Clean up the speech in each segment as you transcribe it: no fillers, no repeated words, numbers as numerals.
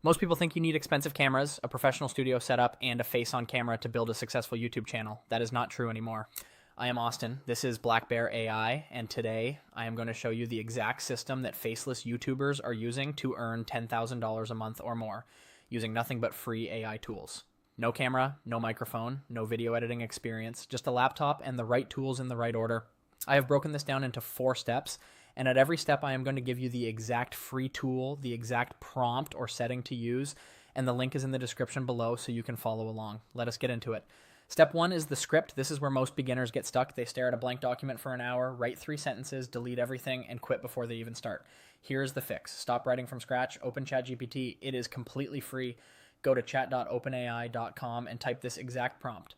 Most people think you need expensive cameras, a professional studio setup, and a face on camera to build a successful YouTube channel. That is not true anymore. I am Austin. This is Black Bear AI, and today I am going to show you the exact system that faceless YouTubers are using to earn $10,000 a month or more, using nothing but free AI tools. No camera, no microphone, no video editing experience, just a laptop and the right tools in the right order. I have broken this down into 4 steps, and at every step I am going to give you the exact free tool, the exact prompt or setting to use, and the link is in the description below so you can follow along. Let us get into it. Step 1 is the script. This is where most beginners get stuck. They stare at a blank document for an hour, write 3 sentences, delete everything, and quit before they even start. Here's the fix. Stop writing from scratch, open ChatGPT. It is completely free. Go to chat.openai.com and type this exact prompt.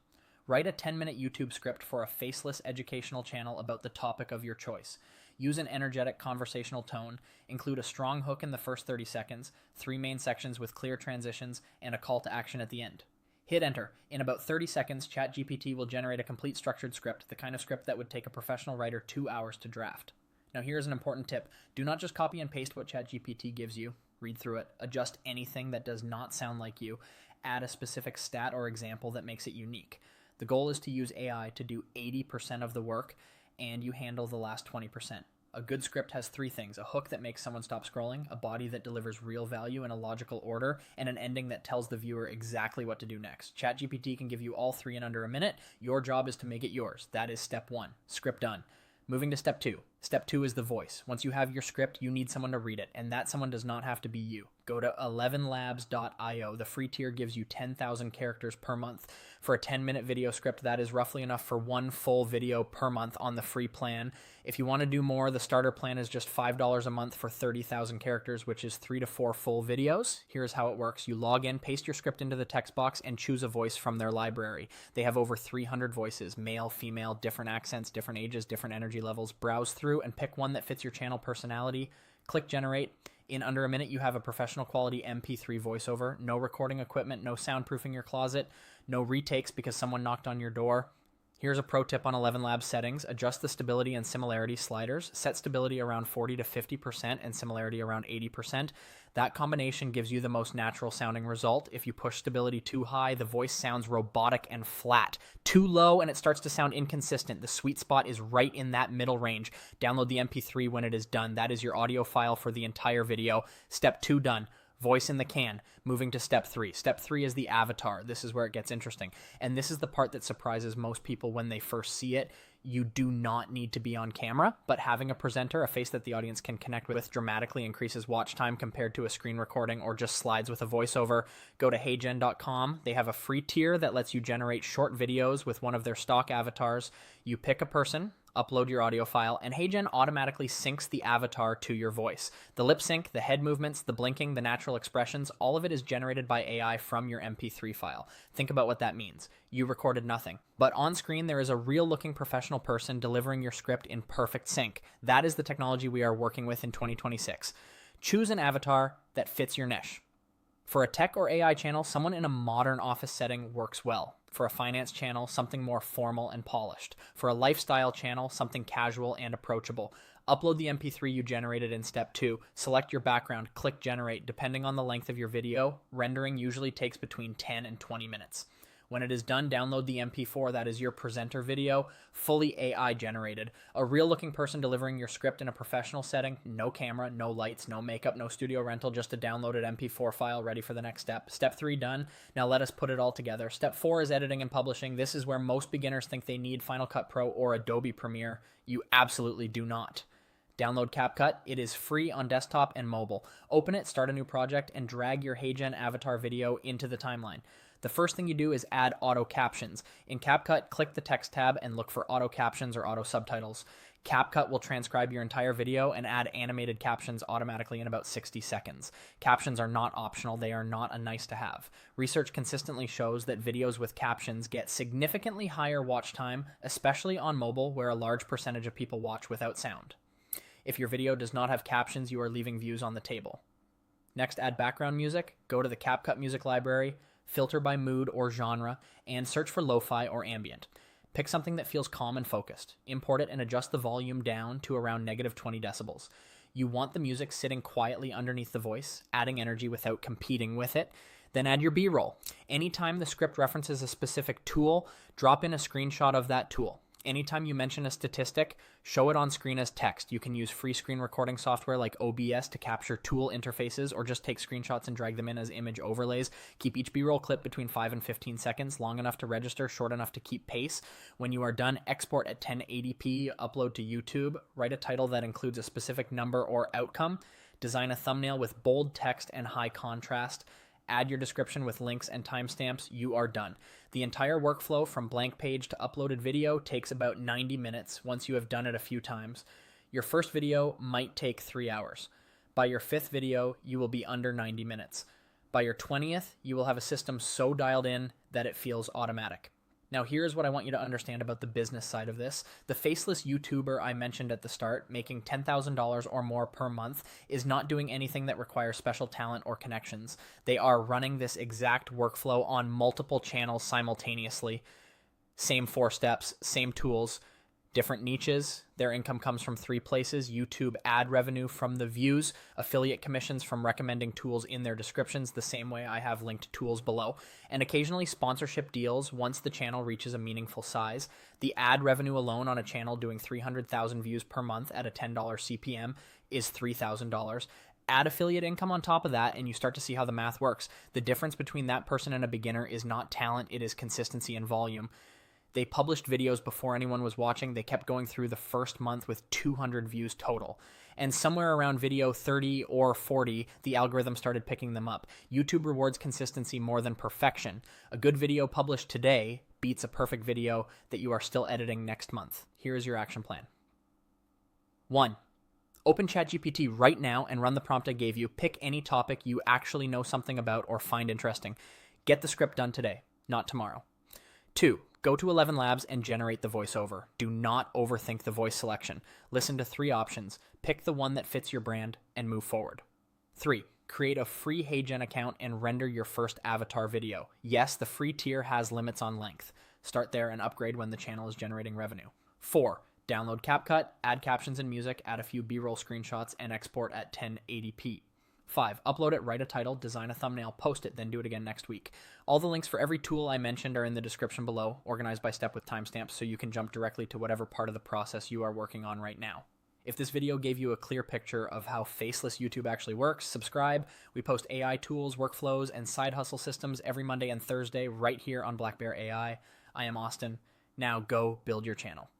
Write a 10-minute YouTube script for a faceless educational channel about the topic of your choice. Use an energetic conversational tone. Include a strong hook in the first 30 seconds, 3 main sections with clear transitions, and a call to action at the end. Hit enter. In about 30 seconds, ChatGPT will generate a complete structured script, the kind of script that would take a professional writer 2 hours to draft. Now here's an important tip. Do not just copy and paste what ChatGPT gives you. Read through it. Adjust anything that does not sound like you. Add a specific stat or example that makes it unique. The goal is to use AI to do 80% of the work, and you handle the last 20%. A good script has 3 things: a hook that makes someone stop scrolling, a body that delivers real value in a logical order, and an ending that tells the viewer exactly what to do next. ChatGPT can give you all 3 in under a minute. Your job is to make it yours. That is step 1. Script done. Moving to step 2. Step 2 is the voice. Once you have your script, you need someone to read it, and that someone does not have to be you. Go to ElevenLabs.io. The free tier gives you 10,000 characters per month. For a 10-minute video script, that is roughly enough for 1 full video per month on the free plan. If you want to do more, the starter plan is just $5 a month for 30,000 characters, which is 3 to 4 full videos. Here's how it works. You log in, paste your script into the text box, and choose a voice from their library. They have over 300 voices, male, female, different accents, different ages, different energy levels. Browse through and pick one that fits your channel personality. Click generate. In under a minute, you have a professional quality MP3 voiceover. No recording equipment, no soundproofing your closet, no retakes because someone knocked on your door. Here's a pro tip on ElevenLabs settings. Adjust the stability and similarity sliders. Set stability around 40 to 50% and similarity around 80%. That combination gives you the most natural sounding result. If you push stability too high, the voice sounds robotic and flat. Too low and it starts to sound inconsistent. The sweet spot is right in that middle range. Download the MP3 when it is done. That is your audio file for the entire video. Step 2 done. Voice in the can. Moving to step 3. Step 3 is the avatar. This is where it gets interesting. And this is the part that surprises most people when they first see it. You do not need to be on camera, but having a presenter, a face that the audience can connect with, dramatically increases watch time compared to a screen recording or just slides with a voiceover. Go to HeyGen.com. They have a free tier that lets you generate short videos with one of their stock avatars. You pick a person, upload your audio file, and HeyGen automatically syncs the avatar to your voice. The lip sync, the head movements, the blinking, the natural expressions, all of it is generated by AI from your MP3 file. Think about what that means. You recorded nothing. But on screen, there is a real-looking professional person delivering your script in perfect sync. That is the technology we are working with in 2026. Choose an avatar that fits your niche. For a tech or AI channel, someone in a modern office setting works well. For a finance channel, something more formal and polished. For a lifestyle channel, something casual and approachable. Upload the MP3 you generated in step 2. Select your background, click generate. Depending on the length of your video, rendering usually takes between 10 and 20 minutes. When it is done, download the MP4, that is your presenter video, fully AI generated. A real looking person delivering your script in a professional setting, no camera, no lights, no makeup, no studio rental, just a downloaded MP4 file ready for the next step. Step 3 done. Now let us put it all together. Step 4 is editing and publishing. This is where most beginners think they need Final Cut Pro or Adobe Premiere. You absolutely do not. Download CapCut. It is free on desktop and mobile. Open it, start a new project, and drag your HeyGen avatar video into the timeline. The first thing you do is add auto captions. In CapCut, click the text tab and look for auto captions or auto subtitles. CapCut will transcribe your entire video and add animated captions automatically in about 60 seconds. Captions are not optional. They are not a nice to have. Research consistently shows that videos with captions get significantly higher watch time, especially on mobile where a large percentage of people watch without sound. If your video does not have captions, you are leaving views on the table. Next, add background music. Go to the CapCut music library, filter by mood or genre, and search for lo-fi or ambient. Pick something that feels calm and focused. Import it and adjust the volume down to around -20 decibels. You want the music sitting quietly underneath the voice, adding energy without competing with it. Then add your B-roll. Anytime the script references a specific tool, drop in a screenshot of that tool. Anytime you mention a statistic, show it on screen as text. You can use free screen recording software like OBS to capture tool interfaces, or just take screenshots and drag them in as image overlays. Keep each B-roll clip between 5 and 15 seconds, long enough to register, short enough to keep pace. When you are done, export at 1080p, upload to YouTube. Write a title that includes a specific number or outcome. Design a thumbnail with bold text and high contrast. Add your description with links and timestamps. You are done. The entire workflow from blank page to uploaded video takes about 90 minutes once you have done it a few times. Your first video might take 3 hours. By your 5th video, you will be under 90 minutes. By your 20th, you will have a system so dialed in that it feels automatic. Now, here's what I want you to understand about the business side of this. The faceless YouTuber I mentioned at the start, making $10,000 or more per month, is not doing anything that requires special talent or connections. They are running this exact workflow on multiple channels simultaneously. Same 4 steps, same tools, different niches. Their income comes from 3 places: YouTube ad revenue from the views, affiliate commissions from recommending tools in their descriptions, the same way I have linked tools below, and occasionally sponsorship deals once the channel reaches a meaningful size. The ad revenue alone on a channel doing 300,000 views per month at a $10 CPM is $3,000. Add affiliate income on top of that, and you start to see how the math works. The difference between that person and a beginner is not talent, it is consistency and volume. They published videos before anyone was watching. They kept going through the first month with 200 views total. And somewhere around video 30 or 40, the algorithm started picking them up. YouTube rewards consistency more than perfection. A good video published today beats a perfect video that you are still editing next month. Here is your action plan. 1. Open ChatGPT right now and run the prompt I gave you. Pick any topic you actually know something about or find interesting. Get the script done today, not tomorrow. 2. Go to ElevenLabs and generate the voiceover. Do not overthink the voice selection. Listen to 3 options. Pick the one that fits your brand and move forward. 3. Create a free HeyGen account and render your first avatar video. Yes, the free tier has limits on length. Start there and upgrade when the channel is generating revenue. 4. Download CapCut, add captions and music, add a few B-roll screenshots, and export at 1080p. 5. Upload it, write a title, design a thumbnail, post it, then do it again next week. All the links for every tool I mentioned are in the description below, organized by step with timestamps, so you can jump directly to whatever part of the process you are working on right now. If this video gave you a clear picture of how faceless YouTube actually works, subscribe. We post AI tools, workflows, and side hustle systems every Monday and Thursday right here on Black Bear AI. I am Austin. Now go build your channel.